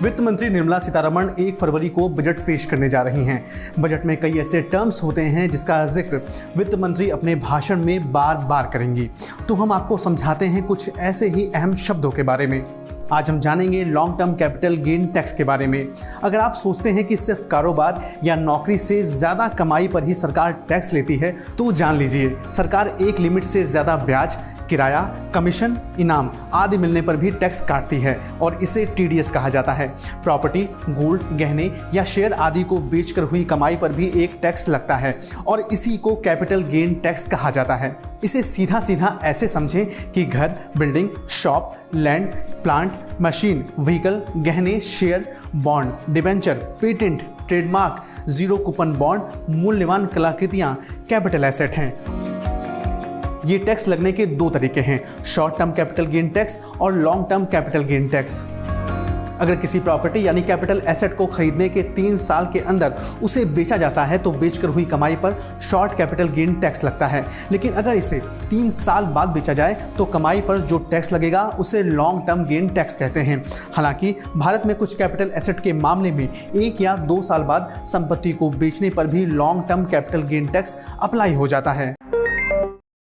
वित्त मंत्री निर्मला सीतारमण 1 फरवरी को बजट पेश करने जा रही हैं। बजट में कई ऐसे टर्म्स होते हैं जिसका जिक्र वित्त मंत्री अपने भाषण में बार बार करेंगी। तो हम आपको समझाते हैं कुछ ऐसे ही अहम शब्दों के बारे में। आज हम जानेंगे long term capital gain tax के बारे में। अगर आप सोचते हैं कि सिर्फ कारोबार या नौकरी से ज़्यादा कमाई पर ही सरकार टैक्स लेती है तो जान लीजिए, सरकार एक लिमिट से ज़्यादा ब्याज, किराया, कमीशन, इनाम आदि मिलने पर भी टैक्स काटती है और इसे टीडीएस कहा जाता है। प्रॉपर्टी, गोल्ड, गहने या शेयर आदि को बेचकर हुई कमाई पर भी एक टैक्स लगता है और इसी को कैपिटल गेन टैक्स कहा जाता है। इसे सीधा सीधा ऐसे समझें कि घर, building, shop, land, plant, machine, vehicle, गहने, share, bond, debenture, patent, trademark, zero coupon bond, मूल्यवान कलाकृतियाँ कैपिटल एसेट हैं। ये टैक्स लगने के 2 तरीके हैं, short term capital gain tax और long term capital gain tax. अगर किसी प्रॉपर्टी यानी कैपिटल एसेट को खरीदने के 3 साल के अंदर उसे बेचा जाता है तो बेचकर हुई कमाई पर शॉर्ट कैपिटल गेन टैक्स लगता है। लेकिन अगर इसे 3 साल बाद बेचा जाए तो कमाई पर जो टैक्स लगेगा उसे लॉन्ग टर्म गेन टैक्स कहते हैं। हालांकि भारत में कुछ कैपिटल एसेट के मामले में 1 या 2 साल बाद संपत्ति को बेचने पर भी long term capital gain tax apply हो जाता है।